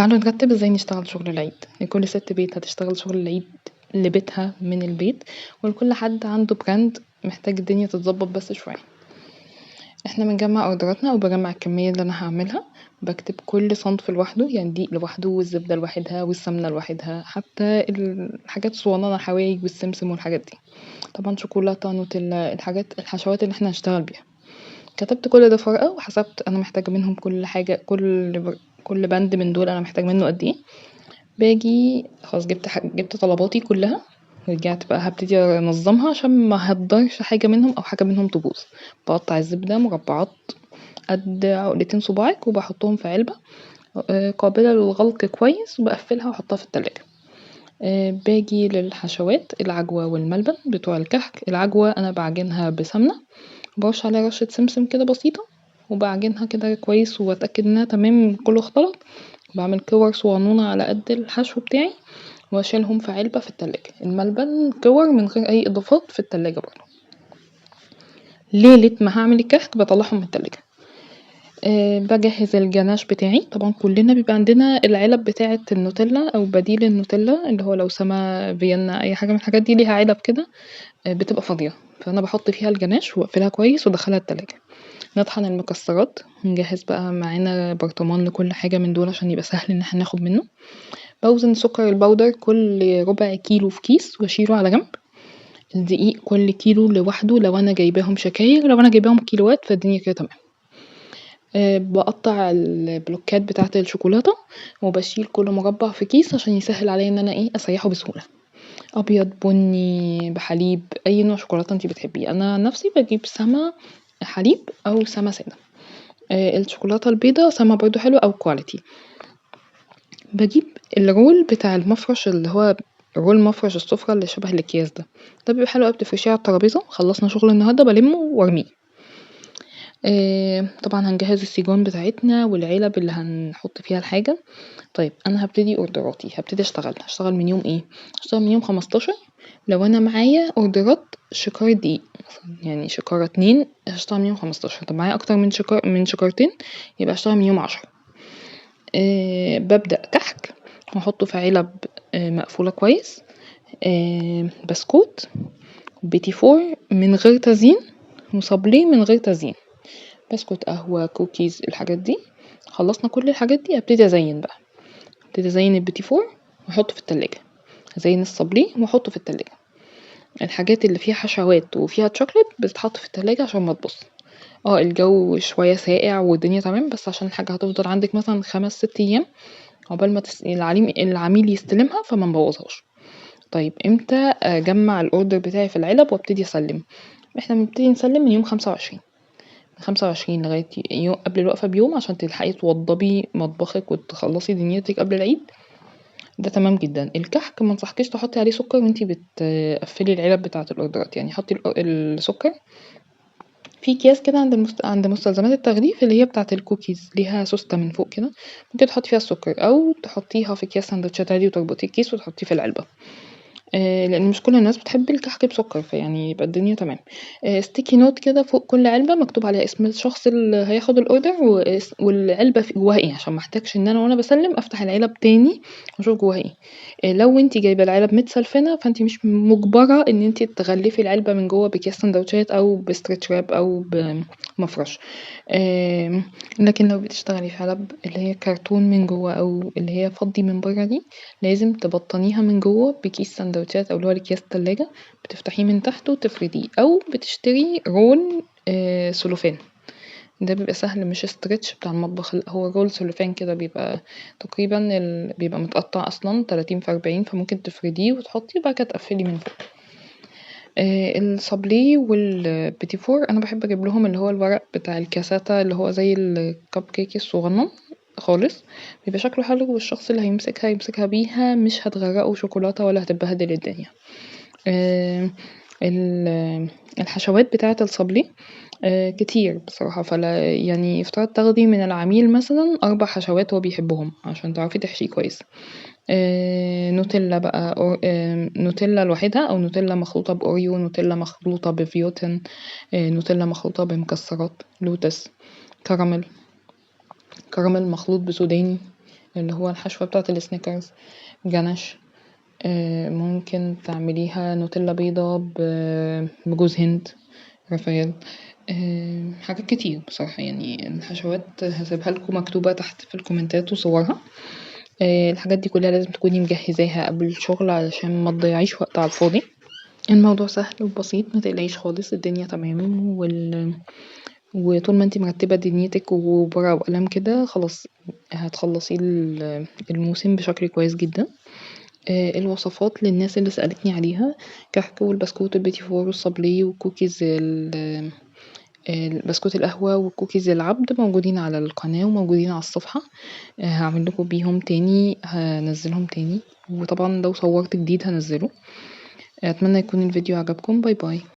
تعالوا نرتب ازاي نشتغل شغل العيد. لكل ست بيت هتشتغل شغل العيد لبيتها من البيت، ولكل حد عنده براند محتاج الدنيا تتظبط بس شوية. احنا بنجمع اوردراتنا او بجمع الكمية اللي انا هعملها، بكتب كل صنف لوحده، يعني الدقيق لوحده والزبدة لوحدها والسمنة لوحدها، حتى الحاجات الصغننة الحوايج والسمسم والحاجات دي، طبعا شوكولاتة نوتيلا، الحاجات الحشوات اللي احنا هنشتغل بيها. كتبت كل ده في ورقة وحسبت انا محتاجة منهم كل حاجة، كل بند من دول انا محتاج منه قد ايه. باجي خلاص جبت طلباتي كلها، رجعت بقى هبتدي انظمها عشان ما هقدرش حاجة منهم او حاجة منهم تبوظ. بقطع الزبدة مربعات قد عقلتين صباعك وبحطهم في علبة قابلة للغلق كويس، وبقفلها واحطها في التلاجة. باجي للحشوات، العجوة والملبن بتوع الكحك. العجوة انا بعجنها بسمنة، برش عليها رشة سمسم كده بسيطة، وبعجنها كده كويس واتأكد انها تمام كله اختلط. بعمل كور صغنونة على قد الحشو بتاعي واشيلهم في علبة في التلاجة. الملبن كور من غير اي اضافات في التلاجة برضه. ليلة ما هعمل الكحك بطلعهم من التلاجة. بجهز الجناش بتاعي. طبعا كلنا بيبقى عندنا العلب بتاعة النوتيلا او بديل النوتيلا، اللي هو لو سما فيينا اي حاجة من الحاجات دي ليها علب كده بتبقى فاضية، فانا بحط فيها الجناش واقفلها كويس وادخلها التلاجة. نطحن المكسرات، نجهز بقى معانا برطمان لكل حاجة من دول عشان يبقى سهل ان احنا ناخد منه. بوزن سكر البودر كل ربع كيلو في كيس واشيله على جنب. الدقيق كل كيلو لوحده لو انا جايباهم شكاير، لو انا جايباهم كيلوات فالدنيا كده تمام. بقطع البلوكات بتاعة الشوكولاتة وبشيل كل مربع في كيس عشان يسهل عليا ان انا اسيحه بسهولة. ابيض، بني، بحليب، اي نوع شوكولاتة انتي بتحبيه. انا نفسي بجيب سما حليب او سما سادة. الشوكولاتة البيضة سما برضو حلو او كواليتي. بجيب الرول بتاع المفرش، اللي هو رول مفرش السفرة اللي شبه الاكياس ده بيبقى حلو اوي، بتفرشيه على الترابيزة. خلصنا شغل النهاردة بلمه وارميه. طبعا هنجهز السيجون بتاعتنا والعلب اللي هنحط فيها الحاجة. طيب انا هبتدي اوردراتي، هبتدي هشتغل من يوم ايه؟ هشتغل من يوم 15. لو انا معايا اوردرات شكارة دقيق، يعني شكارة 2 هشتغل من يوم 15. طب معايا اكتر من شكارتين يبقى هشتغل من يوم 10. ببدأ كحك واحطه في علب مقفولة كويس. بسكوت، بيتي فور من غير تزيين، وصابليه من غير تزيين. بسكوت، قهوة، كوكيز، الحاجات دي. خلصنا كل الحاجات دي ابتدي ازين بقى. ابتدي ازين البيتي فور واحطه في التلاجة، ازين الصابليه واحطه في التلاجة. الحاجات اللي فيها حشوات وفيها شوكليت بتتحط في التلاجة عشان ما تبص. الجو شوية ساقع والدنيا تمام، بس عشان الحاجة هتفضل عندك مثلا 5-6 ايام عقبال ما العميل يستلمها فما نبوظهاش. طيب امتى اجمع الاوردر بتاعي في العلب وابتدي اسلم؟ احنا بنبتدي نسلم من يوم 25 لغاية يوم قبل الوقفة بيوم عشان تلحقي توضبي مطبخك وتخلصي دنيتك قبل العيد. ده تمام جدا. الكحك منصحكيش تحطي عليه سكر وانتي بتقفلي العلب بتاعة الاوردرات، يعني حطي السكر في اكياس كده عند مستلزمات التغليف اللي هي بتاعة الكوكيز، ليها سوستة من فوق كده، ممكن تحطي فيها السكر او تحطيها في اكياس سندوتشات عادي وتربطي الكيس وتحطيه في العلبة. لان مش كل الناس بتحب الكحك بسكر، فيعني يبقى الدنيا تمام. ستيكي نوت كده فوق كل علبة مكتوب عليها اسم الشخص اللي هياخد الاوردر والعلبة في جواها ايه، عشان محتاجش ان انا وانا بسلم افتح العلب تاني واشوف جواها ايه. لو انتي جايبة العلب متسلفنة فانتي مش مجبرة ان انتي تغلفي العلبة من جوه بكيس سندوتشات او بستريتش راب او بمفرش. لكن لو بتشتغلي في علب اللي هي كرتون من جوه او اللي هي فضي من بره دي، لازم تبطنيها من جوه بكيس سندوتشات او اللي هو اكياس تلاجة، بتفتحيه من تحت وتفرديه، او بتشتري رول سلوفان. ده بيبقى سهل، مش استرتش بتاع المطبخ، لا هو رول سلوفان كده بيبقى تقريبا بيبقى متقطع اصلا 30 في 40، فممكن تفرديه وتحطيه وبعد كده تقفلي من فوق. الصابليه والبيتي فور انا بحب اجيب لهم اللي هو الورق بتاع الكاساتا اللي هو زي الكب كيك الصغنن خالص، بيبقى شكله حلو والشخص اللي هيمسكها يمسكها بيها مش هتغرقه شوكولاتة ولا هتبهدل الدنيا. الحشوات بتاعة الصابليه كتير بصراحة، فلا يعني افترض تاخدي من العميل مثلا 4 حشوات هو بيحبهم عشان تعرفي تحشيه كويس. نوتيلا بقى نوتيلا لوحدها او نوتيلا مخلوطة باوريو، نوتيلا مخلوطة بفيوتن، نوتيلا مخلوطة بمكسرات، لوتس، كراميل مخلوط بسوداني، اللي هو الحشوة بتاعة السنيكرز، جنش، ممكن تعمليها نوتيلا بيضة بجوز هند، رافائيل، حاجات كتير بصراحة يعني. الحشوات هسيبها لكم مكتوبة تحت في الكومنتات وصورها. الحاجات دي كلها لازم تكوني مجهزاها قبل الشغل علشان ما تضيعيش وقت على الفاضي. الموضوع سهل وبسيط، متقلقيش خالص، الدنيا تمام. وطول ما انتي مرتبة دنيتك وورقة وقلم كده خلاص هتخلصي الموسم بشكل كويس جدا. الوصفات للناس اللي سألتني عليها: كحك والبسكوت البيتي فور والصابلي والكوكيز البسكوت القهوة والكوكيز العبد موجودين على القناة وموجودين على الصفحة. هعمل لكم بيهم تاني، هنزلهم تاني، وطبعا لو صورت جديد هنزله. اتمنى يكون الفيديو عجبكم. باي باي.